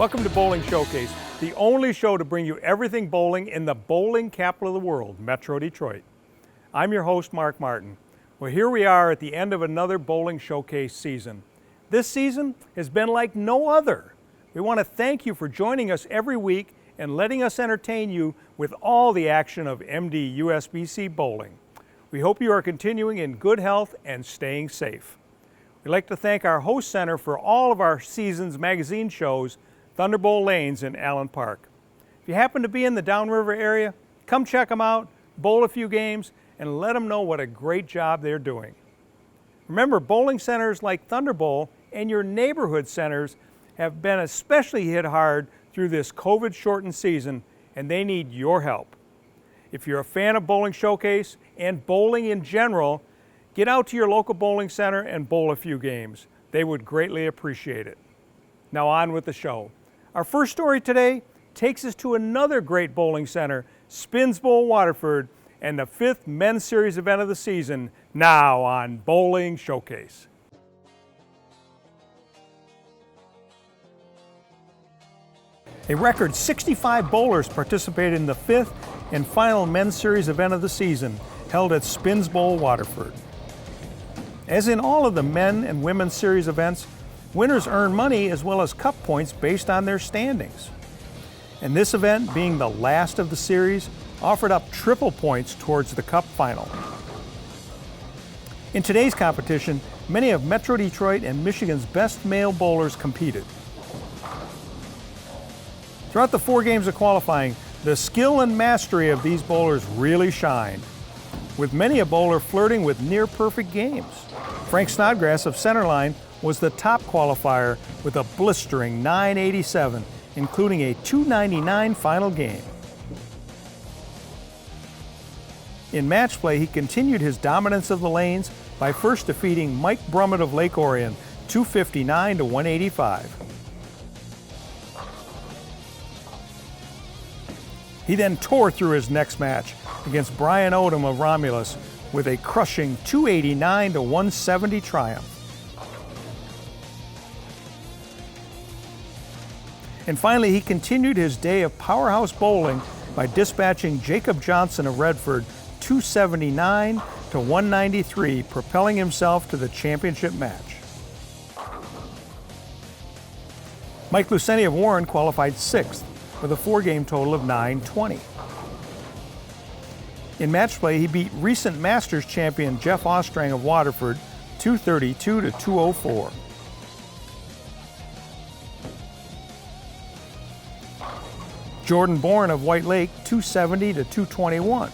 Welcome to Bowling Showcase, the only show to bring you everything bowling in the bowling capital of the world, Metro Detroit. I'm your host, Mark Martin. Well, here we are at the end of another Bowling Showcase season. This season has been like no other. We want to thank you for joining us every week and letting us entertain you with all the action of MD USBC bowling. We hope you are continuing in good health and staying safe. We'd like to thank our host center for all of our season's magazine shows, Thunderbolt Lanes in Allen Park. If you happen to be in the Downriver area, come check them out, bowl a few games, and let them know what a great job they're doing. Remember, bowling centers like Thunderbolt and your neighborhood centers have been especially hit hard through this COVID-shortened season, and they need your help. If you're a fan of Bowling Showcase and bowling in general, get out to your local bowling center and bowl a few games. They would greatly appreciate it. Now on with the show. Our first story today takes us to another great bowling center, Spins Bowl Waterford, and the 5th men's series event of the season, now on Bowling Showcase. A record 65 bowlers participated in the 5th and final men's series event of the season, held at Spins Bowl Waterford. As in all of the men and women's series events, winners earn money as well as cup points based on their standings. And this event, being the last of the series, offered up triple points towards the cup final. In today's competition, many of Metro Detroit and Michigan's best male bowlers competed. Throughout the 4 games of qualifying, the skill and mastery of these bowlers really shined, with many a bowler flirting with near-perfect games. Frank Snodgrass of Centerline was the top qualifier with a blistering 987, including a 299 final game. In match play, he continued his dominance of the lanes by first defeating Mike Brummett of Lake Orion 259 to 185. He then tore through his next match against Brian Odom of Romulus with a crushing 289 to 170 triumph. And finally, he continued his day of powerhouse bowling by dispatching Jacob Johnson of Redford 279 to 193, propelling himself to the championship match. Mike Luceni of Warren qualified 6th with a 4-game total of 920. In match play, he beat recent Masters champion Jeff Ostrang of Waterford 232 to 204. Jordan Bourne of White Lake 270 to 221.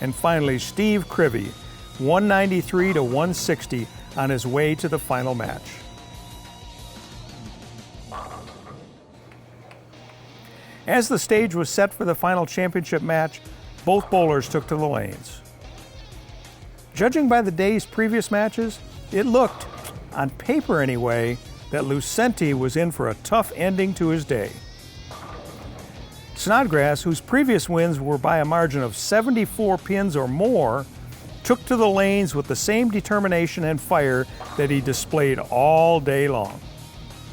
And finally, Steve Crivy 193 to 160 on his way to the final match. As the stage was set for the final championship match, both bowlers took to the lanes. Judging by the day's previous matches, it looked, on paper anyway, that Lucenti was in for a tough ending to his day. Snodgrass, whose previous wins were by a margin of 74 pins or more, took to the lanes with the same determination and fire that he displayed all day long.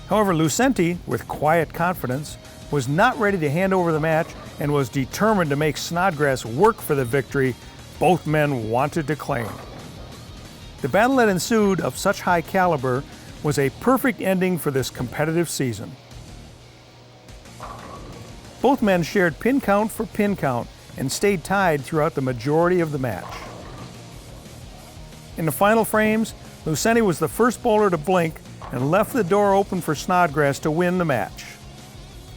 However, Lucenti, with quiet confidence, was not ready to hand over the match and was determined to make Snodgrass work for the victory both men wanted to claim. The battle that ensued, of such high caliber, was a perfect ending for this competitive season. Both men shared pin count for pin count and stayed tied throughout the majority of the match. In the final frames, Luceni was the first bowler to blink and left the door open for Snodgrass to win the match.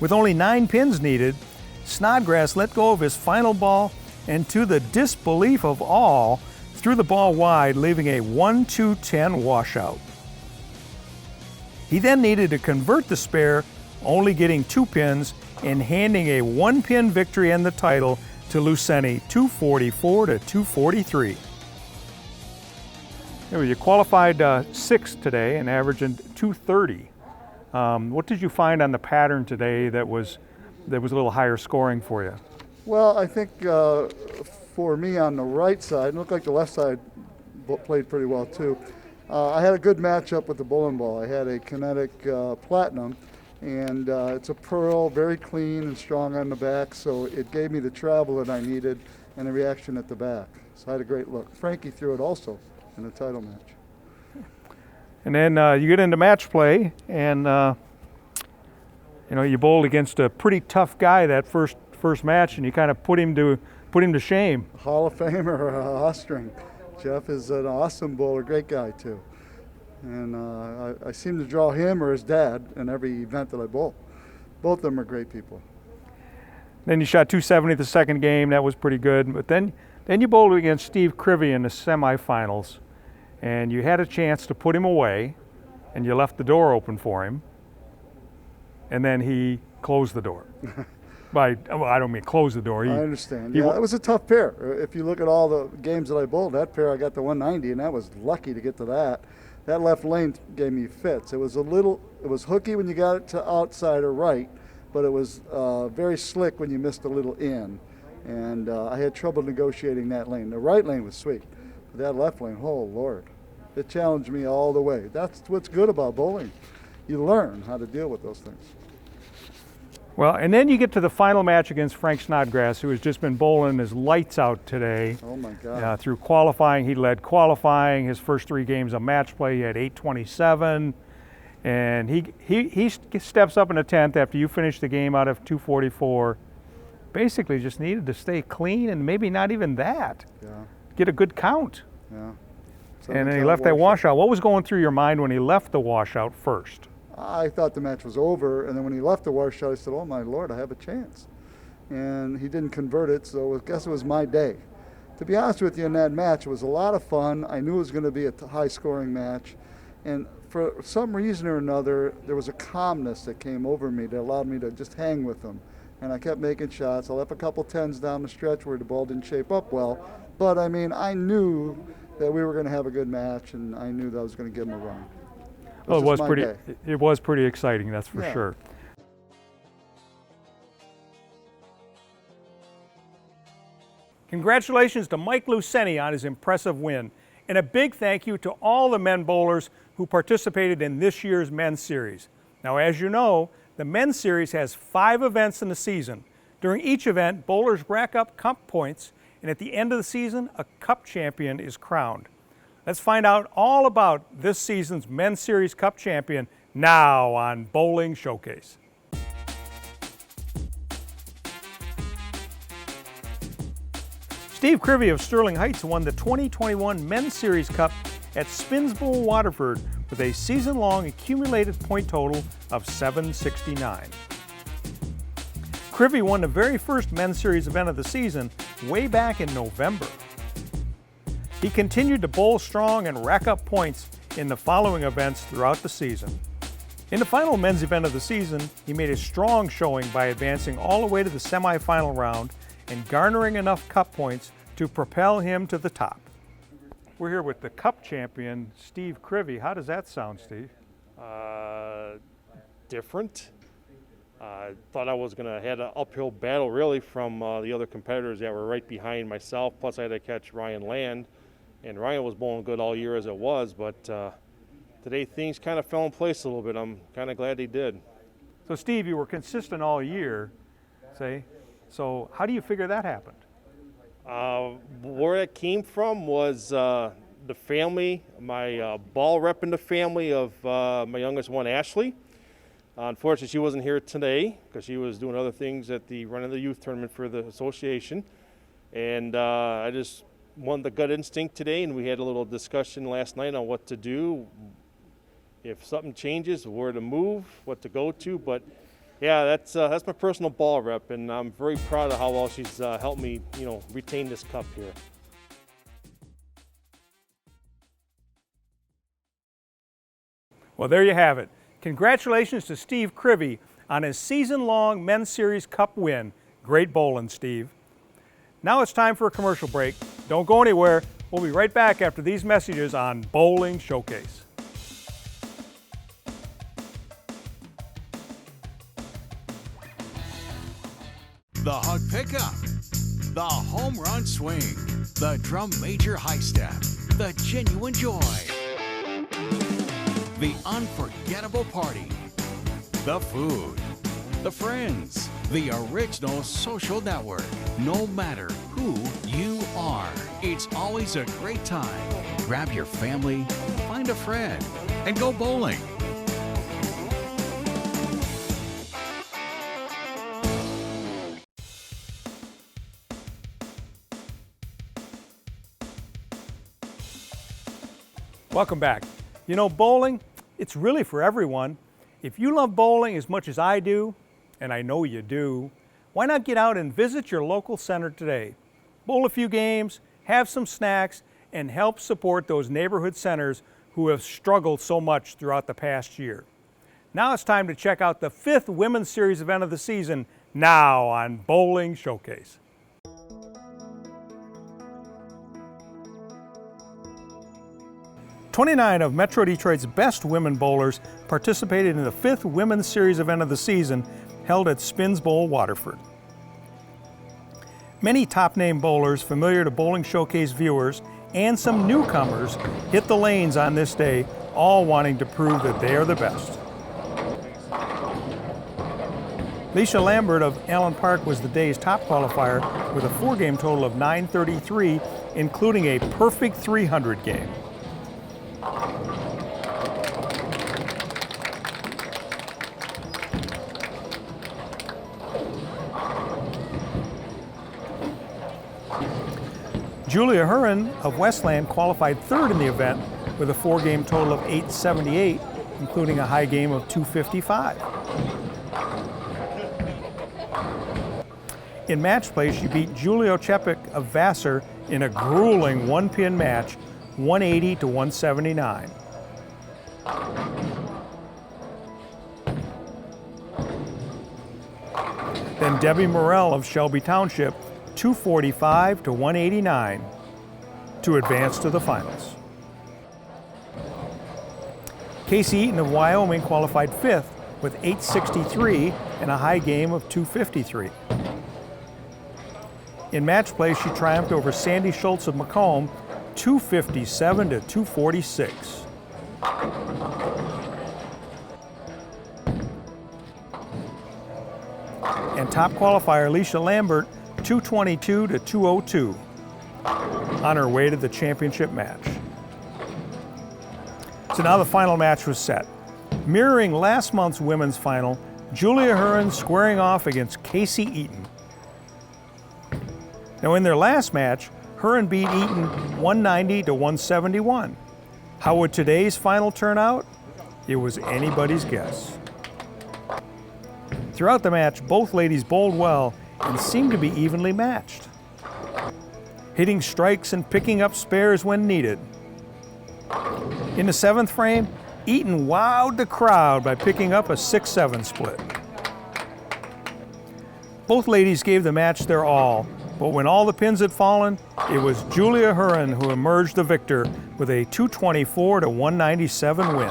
With only 9 pins needed, Snodgrass let go of his final ball and, to the disbelief of all, threw the ball wide, leaving a 1-2-10 washout. He then needed to convert the spare, only getting 2 pins and handing a 1-pin victory and the title to Luceni 244 to 243. You qualified 6th today and averaging 230. What did you find on the pattern today that was a little higher scoring for you? Well, I think for me on the right side, it looked like the left side played pretty well too. I had a good matchup with the bowling ball. I had a Kinetic Platinum, and it's a pearl, very clean and strong on the back, so it gave me the travel that I needed and the reaction at the back. So I had a great look. Frankie threw it also in the title match. And then you get into match play, and you bowled against a pretty tough guy that first match, and you kind of put him to shame. Hall of Famer Ostring. Jeff is an awesome bowler, great guy too. And I seem to draw him or his dad in every event that I bowl. Both of them are great people. Then you shot 270 the second game. That was pretty good. But then you bowled against Steve Crivey in the semifinals, and you had a chance to put him away, and you left the door open for him, and then he closed the door. I don't mean close the door. I understand. Yeah, it was a tough pair. If you look at all the games that I bowled, that pair I got to 190, and I was lucky to get to that. That left lane gave me fits. It was hooky when you got it to outside or right, but it was very slick when you missed a little in. And I had trouble negotiating that lane. The right lane was sweet, but that left lane, oh Lord, it challenged me all the way. That's what's good about bowling. You learn how to deal with those things. Well, and then you get to the final match against Frank Snodgrass, who has just been bowling his lights out today. Oh my God. Through qualifying, he led qualifying. His first 3 games of match play, he had 827. And he steps up in the 10th after you finish the game out of 244. Basically just needed to stay clean, and maybe not even that. Yeah. Get a good count. Yeah. And then he left that washout. What was going through your mind when he left the washout first? I thought the match was over, and then when he left the washout, I said, oh my Lord, I have a chance. And he didn't convert it, so I guess it was my day. To be honest with you, in that match, it was a lot of fun. I knew it was going to be a high-scoring match. And for some reason or another, there was a calmness that came over me that allowed me to just hang with him. And I kept making shots. I left a couple 10s down the stretch where the ball didn't shape up well. But, I mean, I knew that we were going to have a good match, and I knew that I was going to give him a run. Well, it was pretty exciting, that's for sure. Congratulations to Mike Luceni on his impressive win, and a big thank you to all the men bowlers who participated in this year's men's series. Now, as you know, the men's series has 5 events in the season. During each event, bowlers rack up cup points, and at the end of the season, a cup champion is crowned. Let's find out all about this season's Men's Series Cup champion now on Bowling Showcase. Steve Crivey of Sterling Heights won the 2021 Men's Series Cup at Spins Bowl, Waterford with a season-long accumulated point total of 769. Crivey won the very first Men's Series event of the season way back in November. He continued to bowl strong and rack up points in the following events throughout the season. In the final men's event of the season, he made a strong showing by advancing all the way to the semifinal round and garnering enough cup points to propel him to the top. We're here with the cup champion, Steve Crivey. How does that sound, Steve? Different. I thought I was going to have an uphill battle really from the other competitors that were right behind myself. Plus I had to catch Ryan Land. And Ryan was bowling good all year as it was, but today things kind of fell in place a little bit. I'm kind of glad they did. So Steve, you were consistent all year, say. So how do you figure that happened? Where that came from was the family, my ball rep in the family of my youngest one, Ashley. Unfortunately, she wasn't here today because she was doing other things at the run of the youth tournament for the association. And I just won the gut instinct today, and we had a little discussion last night on what to do. If something changes, where to move, what to go to. But yeah, that's my personal ball rep, and I'm very proud of how well she's helped me, retain this cup here. Well, there you have it. Congratulations to Steve Crivey on his season-long Men's Series Cup win. Great bowling, Steve. Now it's time for a commercial break. Don't go anywhere. We'll be right back after these messages on Bowling Showcase. The hug pickup, the home run swing, the drum major high step, the genuine joy. the unforgettable party, the food, the friends, the original social network. No matter who you are, it's always a great time. Grab your family, find a friend, and go bowling. Welcome back. You know, bowling, it's really for everyone. If you love bowling as much as I do, and I know you do, why not get out and visit your local center today? Bowl a few games, have some snacks, and help support those neighborhood centers who have struggled so much throughout the past year. Now it's time to check out the 5th Women's Series event of the season, now on Bowling Showcase. "29 of Metro Detroit's best women bowlers participated in the 5th Women's Series event of the season held at Spins Bowl, Waterford. Many top-name bowlers familiar to Bowling Showcase viewers and some newcomers hit the lanes on this day, all wanting to prove that they are the best. Leisha Lambert of Allen Park was the day's top qualifier with a 4-game total of 933, including a perfect 300 game. Julia Huron of Westland qualified 3rd in the event with a 4-game total of 878, including a high game of 255. In match play, she beat Julio Chepik of Vassar in a grueling 1-pin match, 180 to 179. Then Debbie Morrell of Shelby Township, 245 to 189 to advance to the finals. Casey Eaton of Wyoming qualified 5th with 863 and a high game of 253. In match play, she triumphed over Sandy Schultz of Macomb, 257 to 246. And top qualifier Leisha Lambert, 222 to 202, on her way to the championship match. So now the final match was set. Mirroring last month's women's final, Julia Huron squaring off against Casey Eaton. Now in their last match, Huron beat Eaton 190 to 171. How would today's final turn out? It was anybody's guess. Throughout the match, both ladies bowled well and seemed to be evenly matched, hitting strikes and picking up spares when needed. In the 7th frame, Eaton wowed the crowd by picking up a 6-7 split. Both ladies gave the match their all, but when all the pins had fallen, it was Julia Huron who emerged the victor with a 224 to 197 win.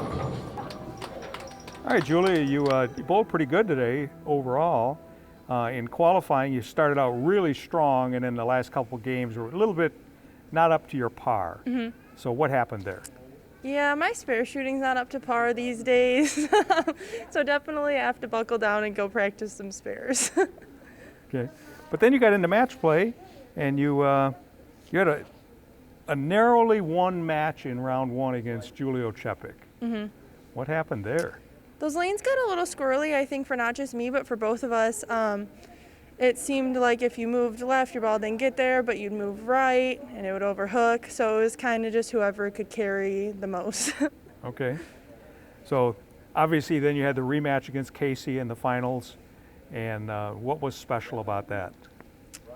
All right, Julia, you bowled pretty good today overall. In qualifying, you started out really strong, and in the last couple games were a little bit not up to your par. Mm-hmm. So what happened there? Yeah, my spare shooting's not up to par these days. So definitely I have to buckle down and go practice some spares. Okay, but then you got into match play, and you had a narrowly won match in round 1 against Julio Chepik. Mm-hmm. What happened there? Those lanes got a little squirrely, I think, for not just me, but for both of us. It seemed like if you moved left, your ball didn't get there, but you'd move right, and it would overhook. So it was kind of just whoever could carry the most. Okay. So obviously then you had the rematch against Casey in the finals, and what was special about that?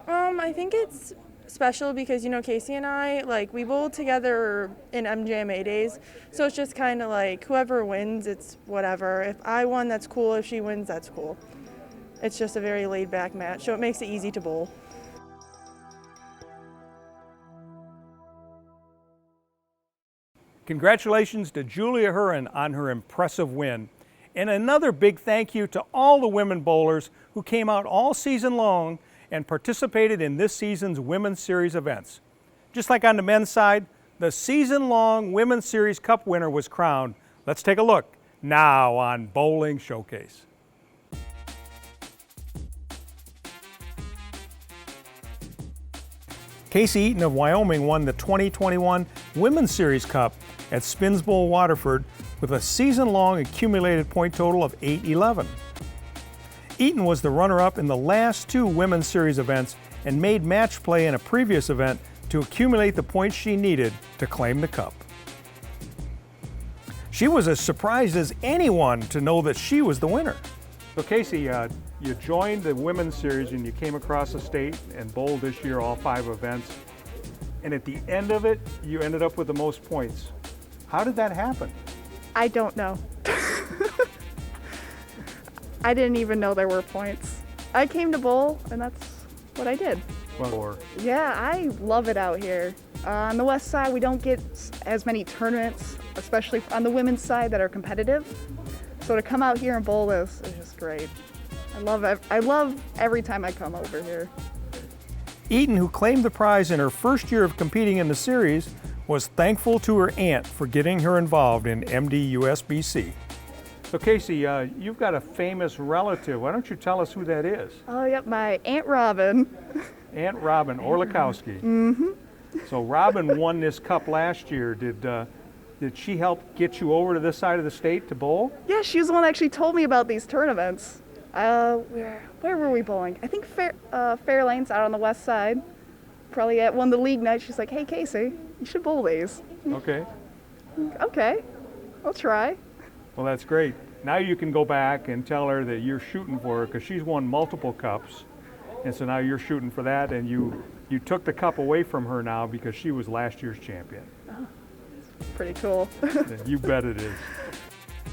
I think it's special because, you know, Casey and I, like, we bowled together in MJMA days, so it's just kind of like whoever wins, it's whatever. If I won, that's cool. If she wins, that's cool. It's just a very laid-back match, so it makes it easy to bowl. Congratulations to Julia Huron on her impressive win. And another big thank you to all the women bowlers who came out all season long and participated in this season's Women's Series events. Just like on the men's side, the season-long Women's Series Cup winner was crowned Let's take a look now on Bowling Showcase. Casey Eaton of Wyoming won the 2021 Women's Series Cup at Spins Bowl Waterford with a season-long accumulated point total of 811. Eaton was the runner-up in the last two Women's Series events and made match play in a previous event to accumulate the points she needed to claim the cup. She was as surprised as anyone to know that she was the winner. So Casey, you joined the Women's Series and you came across the state and bowled this year all 5 events. And at the end of it, you ended up with the most points. How did that happen? I don't know. I didn't even know there were points. I came to bowl and that's what I did. Well, Yeah, I love it out here. On the west side, we don't get as many tournaments, especially on the women's side that are competitive. So to come out here and bowl this is just great. I love every time I come over here. Eaton, who claimed the prize in her first year of competing in the series, was thankful to her aunt for getting her involved in MD-USBC. So Casey, you've got a famous relative. Why don't you tell us who that is? Oh, yep, my Aunt Robin. Aunt Robin Orlikowski. Mm-hmm. So Robin won this cup last year. Did she help get you over to this side of the state to bowl? Yeah, she was the one that actually told me about these tournaments. Where were we bowling? I think Fairlane's out on the west side. Probably at one of the league nights, she's like, "Hey, Casey, you should bowl these." Okay. Okay, I'll try. Well, that's great. Now you can go back and tell her that you're shooting for her because she's won multiple cups. And so now you're shooting for that, and you took the cup away from her now because she was last year's champion. Oh, pretty cool. You bet it is.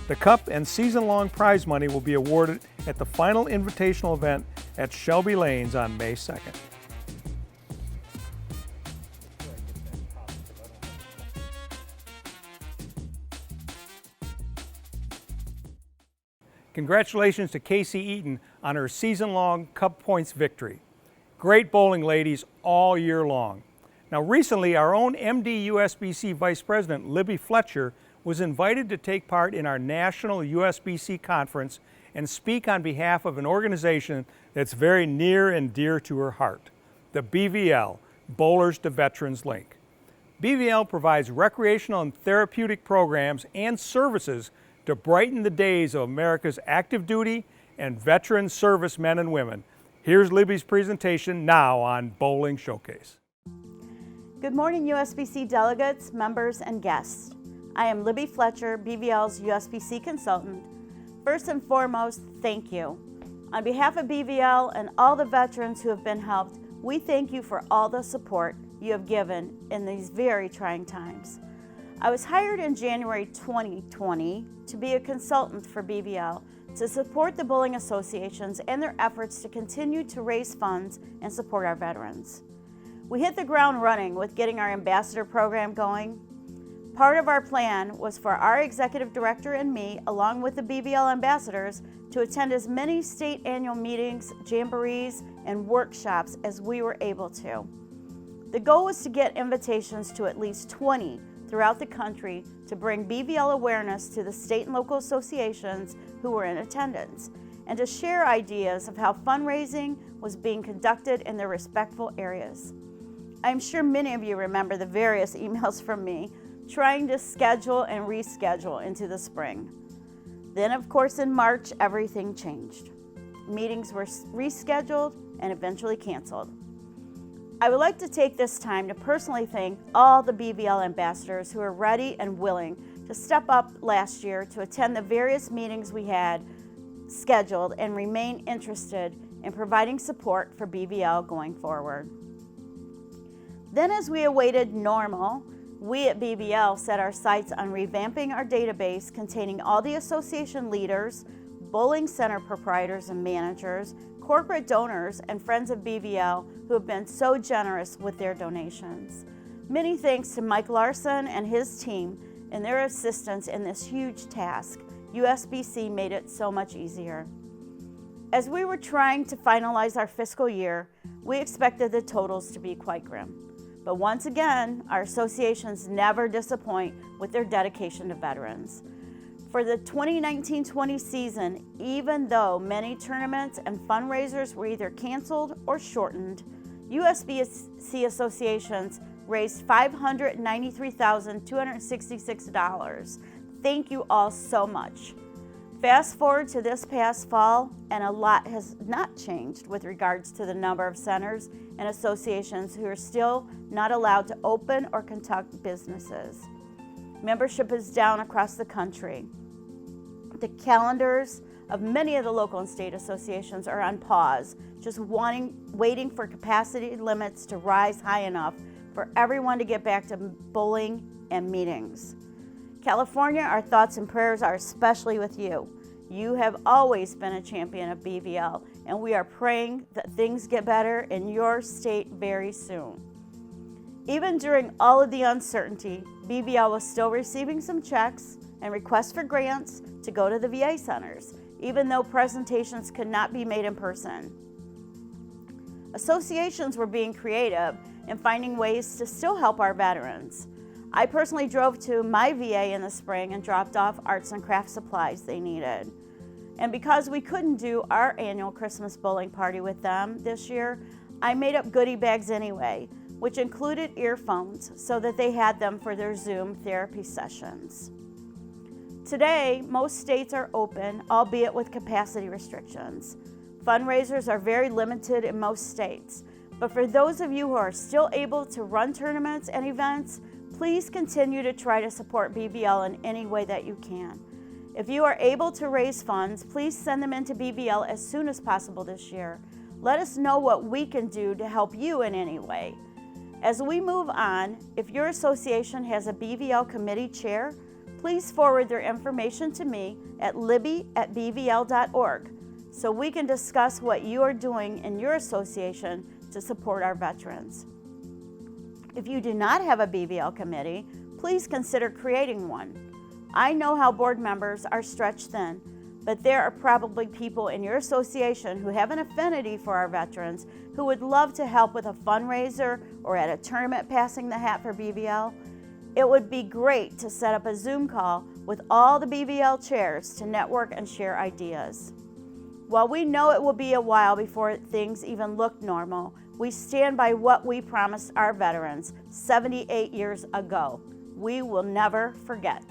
The cup and season-long prize money will be awarded at the final invitational event at Shelby Lanes on May 2nd. Congratulations to Casey Eaton on her season-long Cup Points victory. Great bowling, ladies, all year long. Now recently, our own MD-USBC Vice President, Libby Fletcher, was invited to take part in our National USBC Conference and speak on behalf of an organization that's very near and dear to her heart, the BVL, Bowlers to Veterans Link. BVL provides recreational and therapeutic programs and services to brighten the days of America's active duty and veteran servicemen and women. Here's Libby's presentation now on Bowling Showcase. Good morning, USBC delegates, members, and guests. I am Libby Fletcher, BVL's USBC consultant. First and foremost, thank you. On behalf of BVL and all the veterans who have been helped, we thank you for all the support you have given in these very trying times. I was hired in January 2020 to be a consultant for BVL to support the bowling associations and their efforts to continue to raise funds and support our veterans. We hit the ground running with getting our ambassador program going. Part of our plan was for our executive director and me, along with the BVL ambassadors, to attend as many state annual meetings, jamborees, and workshops as we were able to. The goal was to get invitations to at least 20 throughout the country to bring BVL awareness to the state and local associations who were in attendance, and to share ideas of how fundraising was being conducted in their respectful areas. I'm sure many of you remember the various emails from me trying to schedule and reschedule into the spring. Then, of course, in March, everything changed. Meetings were rescheduled and eventually canceled. I would like to take this time to personally thank all the BVL ambassadors who are ready and willing to step up last year to attend the various meetings we had scheduled and remain interested in providing support for BVL going forward. Then, as we awaited normal, we at BVL set our sights on revamping our database containing all the association leaders, bowling center proprietors and managers, corporate donors, and friends of BVL who have been so generous with their donations. Many thanks to Mike Larson and his team and their assistance in this huge task. USBC made it so much easier. As we were trying to finalize our fiscal year, we expected the totals to be quite grim. But once again, our associations never disappoint with their dedication to veterans. For the 2019-20 season, even though many tournaments and fundraisers were either canceled or shortened, USBC associations raised $593,266. Thank you all so much. Fast forward to this past fall, and a lot has not changed with regards to the number of centers and associations who are still not allowed to open or conduct businesses. Membership is down across the country. The calendars of many of the local and state associations are on pause, just waiting for capacity limits to rise high enough for everyone to get back to bowling and meetings. California, our thoughts and prayers are especially with you. You have always been a champion of BVL, and we are praying that things get better in your state very soon. Even during all of the uncertainty, BVL was still receiving some checks and requests for grants to go to the VA centers, even though presentations could not be made in person. Associations were being creative and finding ways to still help our veterans. I personally drove to my VA in the spring and dropped off arts and craft supplies they needed. And because we couldn't do our annual Christmas bowling party with them this year, I made up goodie bags anyway, which included earphones so that they had them for their Zoom therapy sessions. Today, most states are open, albeit with capacity restrictions. Fundraisers are very limited in most states, but for those of you who are still able to run tournaments and events, please continue to try to support BVL in any way that you can. If you are able to raise funds, please send them into BVL as soon as possible this year. Let us know what we can do to help you in any way. As we move on, if your association has a BVL committee chair, please forward their information to me at libby@bvl.org so we can discuss what you are doing in your association to support our veterans. If you do not have a BVL committee, please consider creating one. I know how board members are stretched thin, but there are probably people in your association who have an affinity for our veterans who would love to help with a fundraiser or at a tournament passing the hat for BVL. It would be great to set up a Zoom call with all the BVL chairs to network and share ideas. While we know it will be a while before things even look normal, we stand by what we promised our veterans 78 years ago. We will never forget.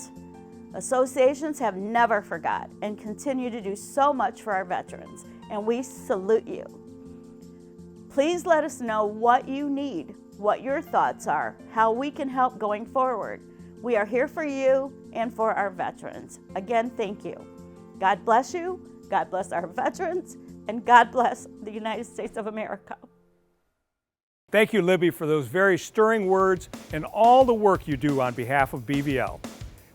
Associations have never forgot and continue to do so much for our veterans, and we salute you. Please let us know what you need, what your thoughts are, how we can help going forward. We are here for you and for our veterans. Again, thank you. God bless you, God bless our veterans, and God bless the United States of America. Thank you, Libby, for those very stirring words and all the work you do on behalf of BVL.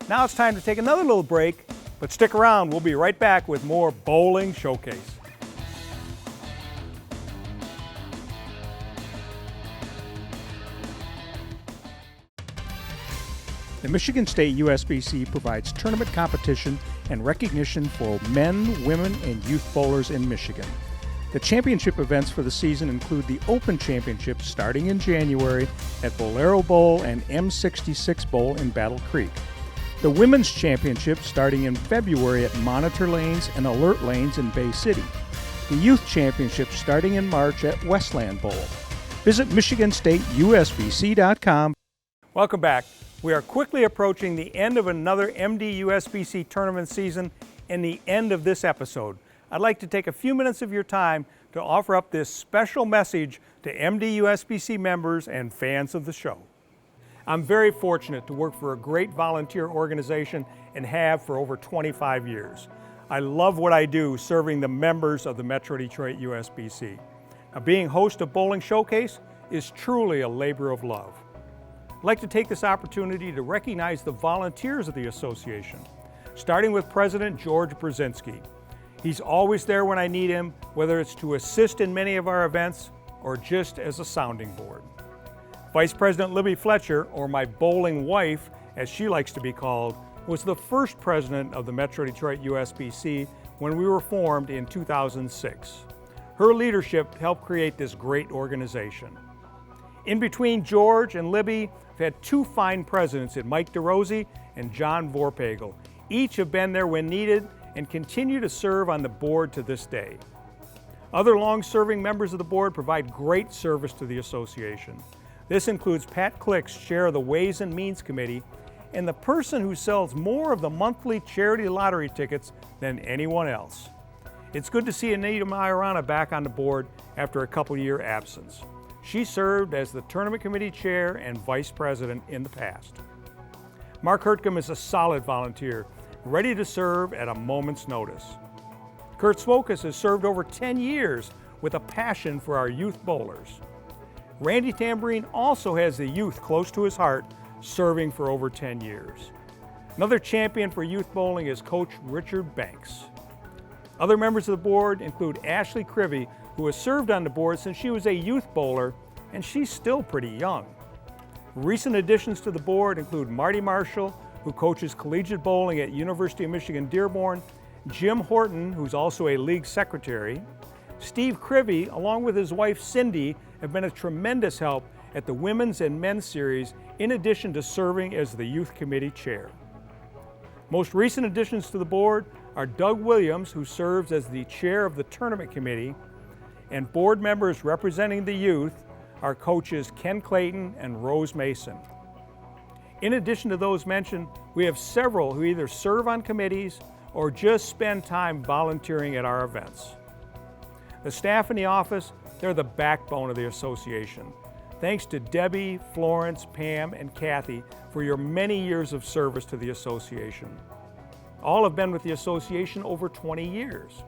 Now it's time to take another little break, but stick around. We'll be right back with more Bowling Showcase. The Michigan State USBC provides tournament competition and recognition for men, women, and youth bowlers in Michigan. The championship events for the season include the Open Championship starting in January at Bolero Bowl and M66 Bowl in Battle Creek. The Women's Championship starting in February at Monitor Lanes and Alert Lanes in Bay City. The Youth Championship starting in March at Westland Bowl. Visit MichiganStateUSBC.com. Welcome back. We are quickly approaching the end of another MD USBC tournament season and the end of this episode. I'd like to take a few minutes of your time to offer up this special message to MD USBC members and fans of the show. I'm very fortunate to work for a great volunteer organization and have for over 25 years. I love what I do serving the members of the Metro Detroit USBC. Now, being host of Bowling Showcase is truly a labor of love. I'd like to take this opportunity to recognize the volunteers of the association, starting with President George Brzezinski. He's always there when I need him, whether it's to assist in many of our events or just as a sounding board. Vice President Libby Fletcher, or my bowling wife, as she likes to be called, was the first president of the Metro Detroit USBC when we were formed in 2006. Her leadership helped create this great organization. In between George and Libby, I've had two fine presidents in Mike DeRosie and John Vorpagel, Each have been there when needed and continue to serve on the board to this day. Other long-serving members of the board provide great service to the association. This includes Pat Clix, chair of the Ways and Means Committee, and the person who sells more of the monthly charity lottery tickets than anyone else. It's good to see Anita Majorana back on the board after a couple-year absence. She served as the tournament committee chair and vice president in the past. Mark Hertcom is a solid volunteer, ready to serve at a moment's notice. Kurt Swokas has served over 10 years with a passion for our youth bowlers. Randy Tamborine also has the youth close to his heart, serving for over 10 years. Another champion for youth bowling is Coach Richard Banks. Other members of the board include Ashley Crivy, who has served on the board since she was a youth bowler, and she's still pretty young. Recent additions to the board include Marty Marshall, who coaches collegiate bowling at University of Michigan Dearborn, Jim Horton, who's also a league secretary. Steve Crivy, along with his wife Cindy, have been a tremendous help at the women's and men's series, in addition to serving as the youth committee chair. Most recent additions to the board are Doug Williams, who serves as the chair of the tournament committee, and board members representing the youth are coaches Ken Clayton and Rose Mason. In addition to those mentioned, we have several who either serve on committees or just spend time volunteering at our events. The staff in the office, they're the backbone of the association. Thanks to Debbie, Florence, Pam, and Kathy for your many years of service to the association. All have been with the association over 20 years.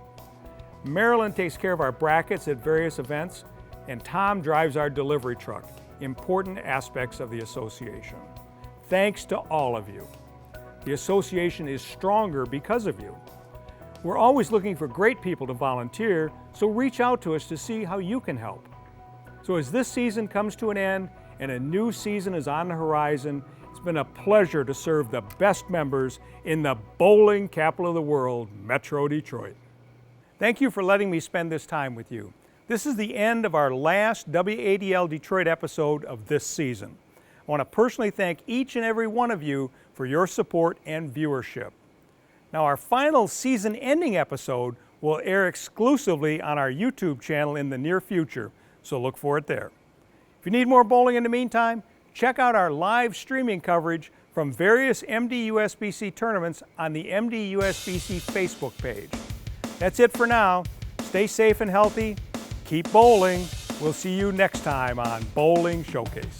Marilyn takes care of our brackets at various events, and Tom drives our delivery truck, important aspects of the association. Thanks to all of you. The association is stronger because of you. We're always looking for great people to volunteer, so reach out to us to see how you can help. So as this season comes to an end and a new season is on the horizon, it's been a pleasure to serve the best members in the bowling capital of the world, Metro Detroit. Thank you for letting me spend this time with you. This is the end of our last WADL Detroit episode of this season. I want to personally thank each and every one of you for your support and viewership. Now, our final season-ending episode will air exclusively on our YouTube channel in the near future, so look for it there. If you need more bowling in the meantime, check out our live streaming coverage from various MDUSBC tournaments on the MDUSBC Facebook page. That's it for now. Stay safe and healthy. Keep bowling. We'll see you next time on Bowling Showcase.